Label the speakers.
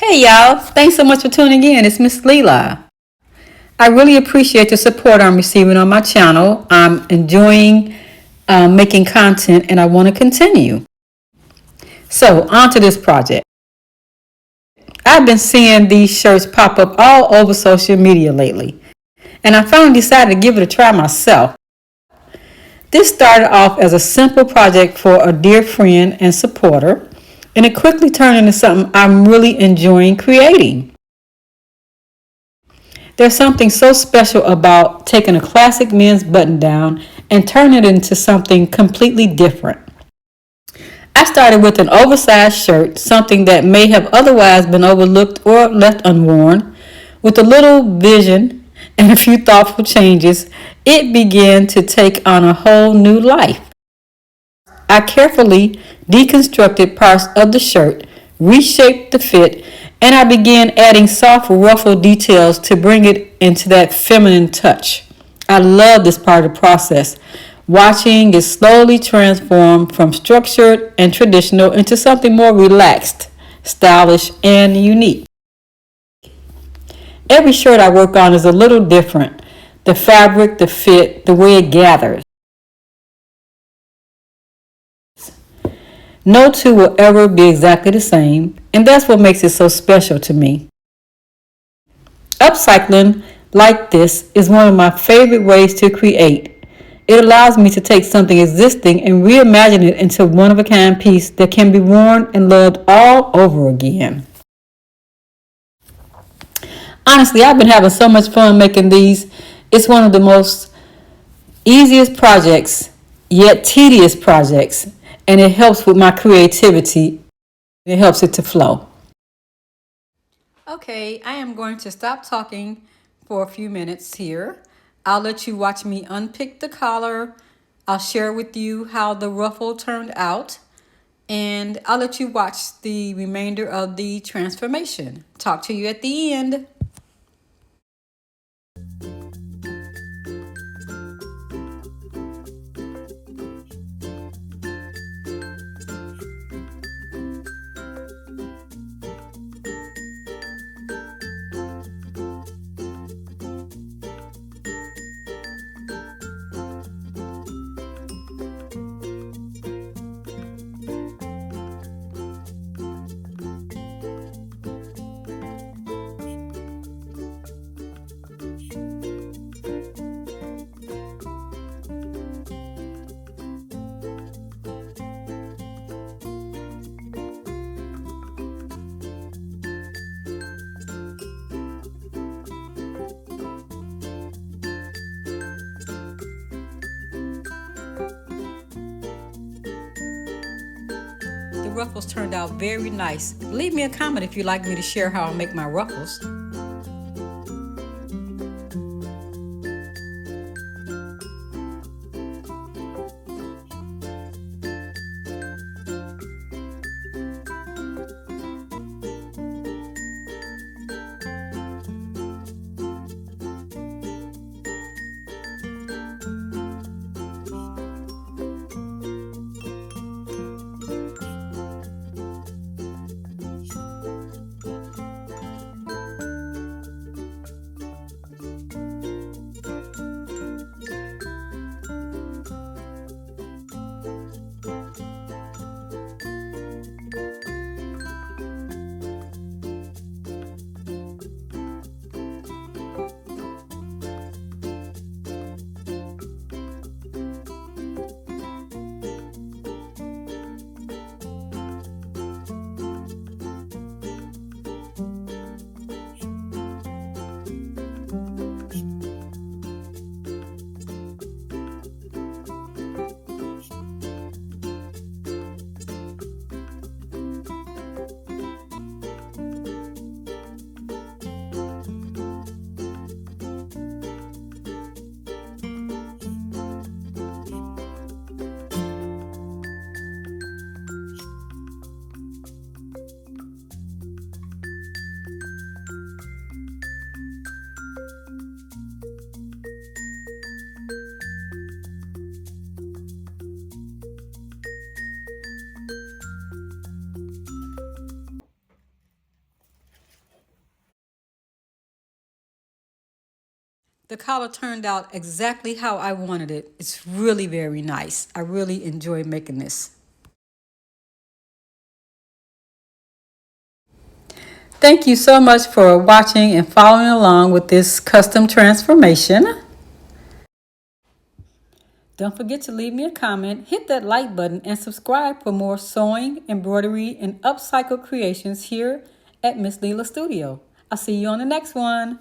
Speaker 1: Hey y'all, thanks so much for tuning in. It's Ms Lela. I really appreciate the support I'm receiving on my channel. I'm enjoying making content and I want to continue. So, on to this project. I've been seeing these shirts pop up all over social media lately, and I finally decided to give it a try myself. This started off as a simple project for a dear friend and supporter, and it quickly turned into something I'm really enjoying creating. There's something so special about taking a classic men's button down and turning it into something completely different. I started with an oversized shirt, something that may have otherwise been overlooked or left unworn. With a little vision and a few thoughtful changes, it began to take on a whole new life. I carefully deconstructed parts of the shirt, reshaped the fit, and I began adding soft ruffle details to bring it into that feminine touch. I love this part of the process, watching it slowly transform from structured and traditional into something more relaxed, stylish, and unique. Every shirt I work on is a little different. The fabric, the fit, the way it gathers. No two will ever be exactly the same, and that's what makes it so special to me. Upcycling like this is one of my favorite ways to create. It allows me to take something existing and reimagine it into a one-of-a-kind piece that can be worn and loved all over again. Honestly, I've been having so much fun making these. It's one of the most easiest projects, yet tedious projects, and it helps with my creativity. It helps it to flow. Okay, I am going to stop talking for a few minutes here. I'll let you watch me unpick the collar. I'll share with you how the ruffle turned out, and I'll let you watch the remainder of the transformation. Talk to you at the end. The ruffles turned out very nice. Leave me a comment if you'd like me to share how I make my ruffles. The collar turned out exactly how I wanted it. It's really very nice. I really enjoy making this. Thank you so much for watching and following along with this custom transformation. Don't forget to leave me a comment, hit that like button, and subscribe for more sewing, embroidery, and upcycle creations here at Ms Lela Studio. I'll see you on the next one.